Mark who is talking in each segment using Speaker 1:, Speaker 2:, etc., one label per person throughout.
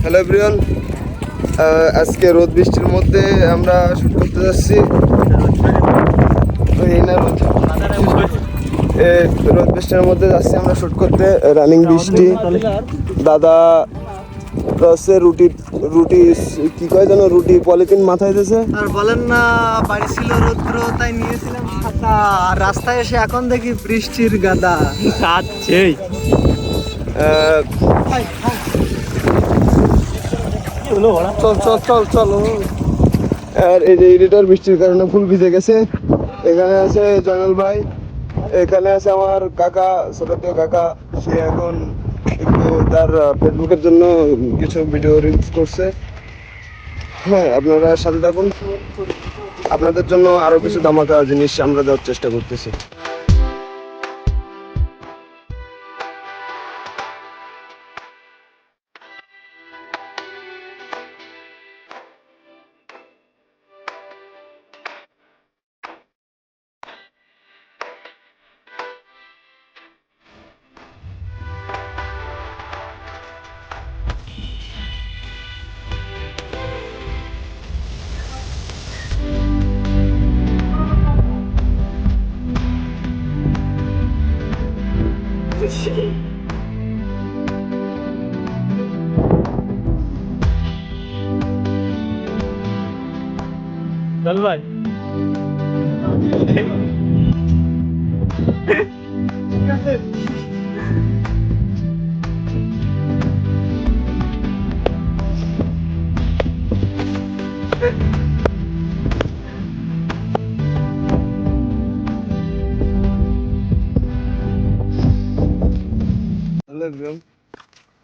Speaker 1: Hello everyone, আজকে রোদ বৃষ্টির মধ্যে আমরা শুট করতে যাচ্ছি। রোদ বৃষ্টির মধ্যে যাচ্ছি আমরা শুট করতে। রানিং বৃষ্টি, দাদা হচ্ছে রুটি রুটি কি কয় যেন, রুটি পলিথিন মাথায় দিয়েছে।
Speaker 2: আর বলেন না, বাড়ি ছিল রৌদ্র তাই নিয়েছিলাম ছাতা, আর রাস্তায় এসে এখন দেখি বৃষ্টির গাদা কাটছেই।
Speaker 1: চল চল চল চল। আর এই যে এডিটর বৃষ্টির কারণে ফুল ভিজে গেছে। এখানে আছে জয়নাল ভাই, এখানে আছে আমার কাকা, ছোট কাকা। সে এখন একটু তার ফেসবুকের জন্য কিছু ভিডিও রিলিজ করছে। হ্যাঁ, আপনারা সাথে থাকুন, আপনাদের জন্য আরো কিছু ধামাকা জিনিস আমরা দেওয়ার চেষ্টা করতেছি।
Speaker 2: চল ভাই, ঠিক আছে।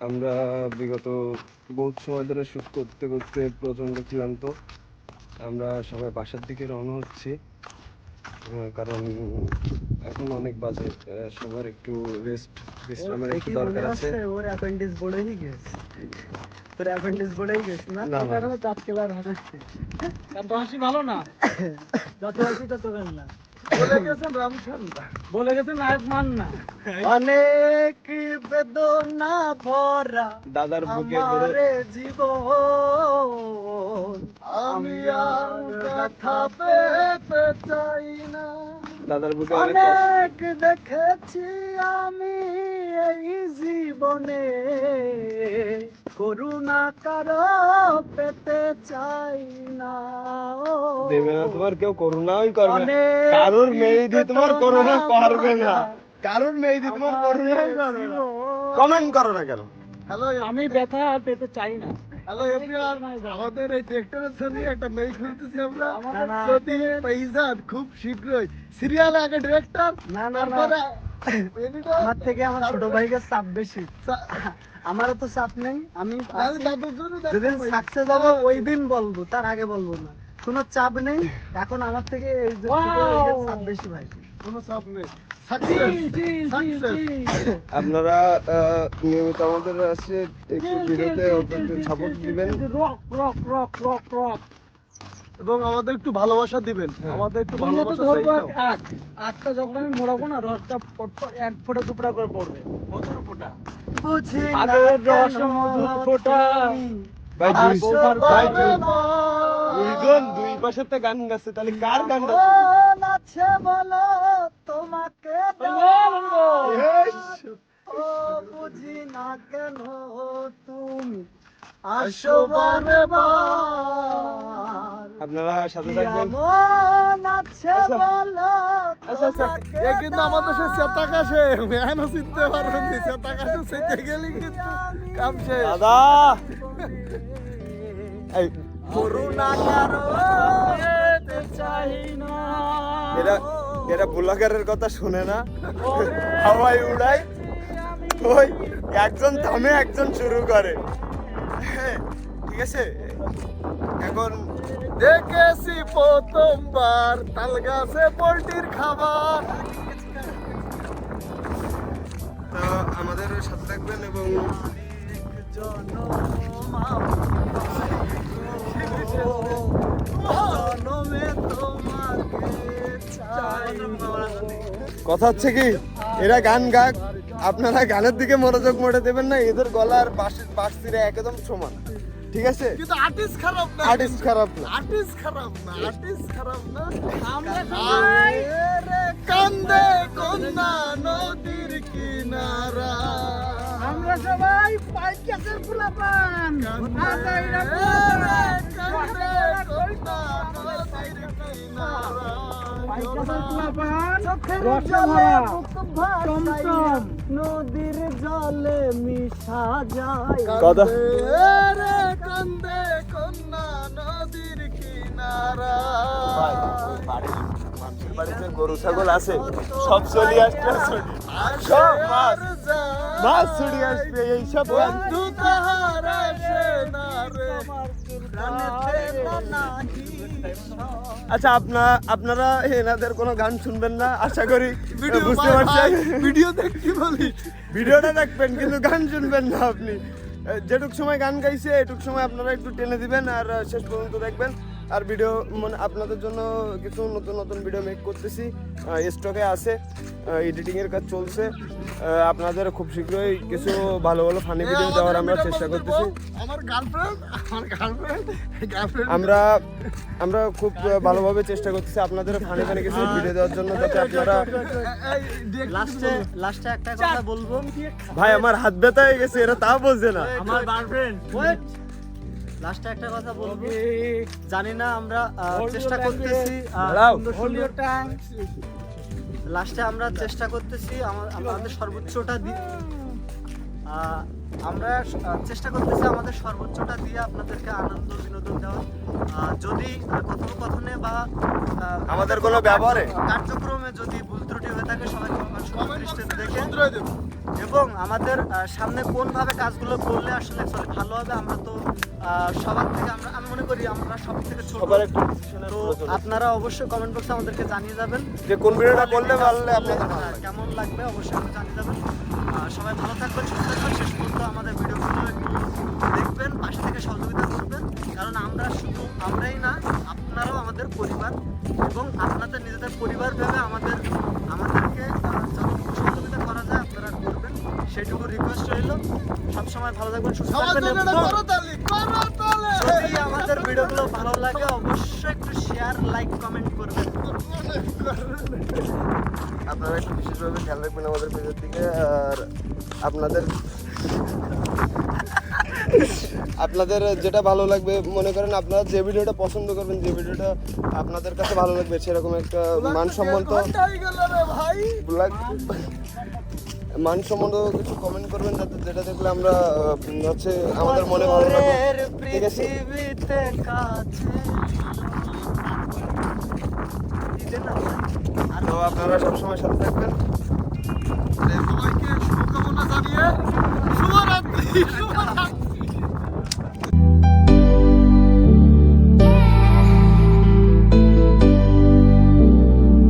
Speaker 1: আমরা বিগত বহুত সময় ধরে শুট করতে করতে প্রচন্ড ক্লান্ত। আমরা সবাই বাসার দিকে রওনা হচ্ছি, কারণ এখন অনেক বাজে। সবার একটু বিশ্রামের একটু দরকার আছে।
Speaker 2: ওর অ্যাপেন্ডিক্স বড়ই গেছে, তোর অ্যাপেন্ডিক্স বড়ই গেছে না?
Speaker 1: না না,
Speaker 2: কারণে দাঁত কেলার হাসছে। এত হাসি ভালো না, যত হাসি তত গান না। বলে গেছেন রামচন্দ্র, বলে গেছেন নায়ক মান না। অনেক বেদনা ভরা
Speaker 1: দাদার বুকে
Speaker 2: আমারে জীবন, আমি আর ব্যথা পেতে চাই না।
Speaker 1: দাদার বুকে
Speaker 2: অনেক দেখেছি আমি এই জীবনে, করুণা কারো পেতে চাই না।
Speaker 1: দেবে না তোমার কেউ, করুণাই করবে না। কারোর মেয়ে দিয়ে তোমার করুণা করবে না, কারোর মেয়ে দিয়ে তোমার করুণাই করবে না। কমেন্ট করো না কেন?
Speaker 2: হ্যালো, আমি ব্যথা আর পেতে চাই না।
Speaker 3: হ্যালো এভরিওয়ান, আমাদের এই ট্রেক্টরের সাথে একটা মেয়ে খুলতেছি আমরা। যদি পয়সা খুব শীঘ্রই সিরিয়ালে আগে ডিরেক্টর,
Speaker 2: না না না,
Speaker 3: তারপরে
Speaker 2: আমার থেকে আমার ছোট ভাইকে চাপ বেশি। আমারও তো চাপ নেই, আমি যেদিন সাকসেস হবে ওই দিন বলবো, তার আগে বলবো না। কোনো চাপ নেই এখন আমার থেকে, এই যে ছোট ভাইকে চাপ বেশি ভাই।
Speaker 3: কোনো চাপ নেই।
Speaker 1: আপনারা নিয়মিত আমাদের আছে একটু ভিডিওতে সাপোর্ট দিবেন
Speaker 3: এবং আমাদের একটু ভালোবাসা দিবেন। আমাদের একটু ভালোবাসা চাই।
Speaker 2: আটটা যখন আমি মোড়াবো না, রসটা এক ফোঁটা দুপড়া করে পড়বে।
Speaker 3: মধুর ফোঁটা।
Speaker 2: বুঝি রস মধুর ফোঁটা।
Speaker 1: ভাই দুইজন দুই পাশেতে গান গাচ্ছে, তাহলে কার গান
Speaker 2: আছে বলো তোমাকে ও বুঝি না কেন তুমি আসো বারে বার।
Speaker 1: আপনারা সাথে থাকবেন।
Speaker 2: আছে বলো
Speaker 3: এ কিন্তু আমাদের সে চেতাকাশে মেহানো চিনতে পারবেন না। চেতাকাশে চিনতে গেলে কিন্তু কাম শেষ।
Speaker 1: দাদা এই
Speaker 2: করুণা কারো পেতে চাই না।
Speaker 1: এরা বুলাগারের কথা শুনে না, হাওয়ায় উড়ায়। ওই একজন থামে একজন শুরু করে। ঠিক আছে, এখন
Speaker 3: দেখেছি প্রথমবার তাল গাছে পোল্ট্রির খাবার।
Speaker 1: তো আমাদের সাথে থাকবেন এবং কথা হচ্ছে কি, এরা গান গাক, আপনারা গানের দিকে মনোযোগ মোটে দেবেন না, এদের গলার বাঁশিরা একদম সমান, ঠিক আছে?
Speaker 3: কিন্তু আর্টিস্ট খারাপ না,
Speaker 1: আর্টিস্ট খারাপ না।
Speaker 3: আর্টিস্ট খারাপ না, আর্টিস্ট খারাপ না।
Speaker 2: আমরা সবাই
Speaker 3: কান্দে কন্যা নদীর কিনারা,
Speaker 2: আমরা সবাই পাইকাসের পোলাপান আজাইরা
Speaker 3: কান্দে কন্যা নদীর কিনারা।
Speaker 2: পাইকাসের পোলাপান রসভরা টমটম নদীর জলে মিশা যায়
Speaker 1: কথা
Speaker 3: রে কান্দে কন্যা নদীর কিনারা।
Speaker 1: মানুষের বাড়িতে গরু ছাগল আছে, সব চলে আসবে, সব মাছ মাছ চলে আসবে, এইসব
Speaker 3: বন্ধু তাহার আসে না রে,
Speaker 1: আচ্ছা আপনারা এনাদের কোনো গান শুনবেন না আশা করি, বুঝতে পারছেন?
Speaker 3: ভিডিও দেখতে বলি,
Speaker 1: ভিডিওটা দেখবেন কিন্তু গান শুনবেন না আপনি। যেটুক সময় গান গাইছে এটুক সময় আপনারা একটু টেনে দিবেন আর শেষ পর্যন্ত দেখবেন। আর ভিডিও মানে আপনাদের জন্য কিছু নতুন নতুন ভিডিও মেক করতেছি, স্টকে আছে, এডিটিং এর কাজ চলছে। আপনাদের খুব শীঘ্রই কিছু ভালো ভালো ফানি ভিডিও দেওয়ার আমরা চেষ্টা করতেছি।
Speaker 3: আমার গার্লফ্রেন্ড
Speaker 1: আমরা খুব ভালোভাবে চেষ্টা করতেছি আপনাদের ফানি ফানি কিছু ভিডিও দেওয়ার জন্য, যাতে আপনারা।
Speaker 2: লাস্টে একটা কথা বলবো,
Speaker 1: ভাই আমার হাত ব্যথা হয়ে গেছে, এরা তা বোঝে না।
Speaker 2: আমার গার্লফ্রেন্ড লাস্টে একটা কথা বলবো, জানি না আমরা চেষ্টা করতেছি
Speaker 1: দাঁড়াও।
Speaker 2: লাস্টে আমরা চেষ্টা করতেছি আমাদের সর্বোচ্চটা আমরা চেষ্টা করতেছি আমাদের সর্বোচ্চটা দিয়ে আপনাদেরকে আনন্দ বিনোদন দেওয়া। যদি কথোপকথনে বা
Speaker 1: আমাদের কোনো ব্যবহারে
Speaker 2: কার্যক্রমে যদি ভুল ত্রুটি হয়ে থাকে সবাই দৃষ্টিতে দেখে, এবং আমাদের সামনে কোনভাবে কাজগুলো করলে আসলে ভালো হবে, আমরা তো সবার থেকে আমি মনে করি আমরা সব থেকে ছোট,
Speaker 1: সবার একটু decision-এর
Speaker 2: তো
Speaker 1: প্রয়োজন।
Speaker 2: আপনারা অবশ্যই কমেন্ট বক্সে আমাদেরকে জানিয়ে যাবেন
Speaker 1: যে কোন ভিডিওটা করলে ভালো লাগে আপনাদের ভালো লাগে।
Speaker 2: কেমন লাগবে, অবশ্যই আমাকে জানিয়ে যাবেন। সবাই ভালো থাকবেন, সুস্থ থাকবেন, শেষ পর্যন্ত আমাদের ভিডিওগুলো একটু দেখবেন, পাশে থেকে সহযোগিতা করবেন, কারণ আমরা শুধু আমরাই না, আপনারাও আমাদের পরিবার, এবং আপনাদের নিজেদের পরিবার ভেবে আমাদেরকে যতটুকু সহযোগিতা করা যায় আপনারা করবেন, সেটুকু রিকোয়েস্ট রইল। সবসময় ভালো থাকবেন, সুস্থ থাকবেন, এবং যদি আমাদের ভিডিওগুলো ভালো লাগে অবশ্যই একটু শেয়ার, লাইক, কমেন্ট করবেন।
Speaker 1: আপনারা একটু বিশেষভাবে খেয়াল রাখবেন আমাদের পেজের দিকে। আর আপনাদের যেটা ভালো লাগবে, মনে করেন আপনারা যে ভিডিওটা পছন্দ করবেন, যে ভিডিওটা আপনাদের কাছে ভালো লাগবে, সেরকম একটা মানসম্মত কিছু কমেন্ট করবেন, যাতে যেটা দেখলে আমরা হচ্ছে আমাদের মনে ভালো লাগবে, ঠিক আছে?
Speaker 2: পৃথিবীতে কাছে
Speaker 1: তো আপনারা সবসময় সাথে থাকবেন।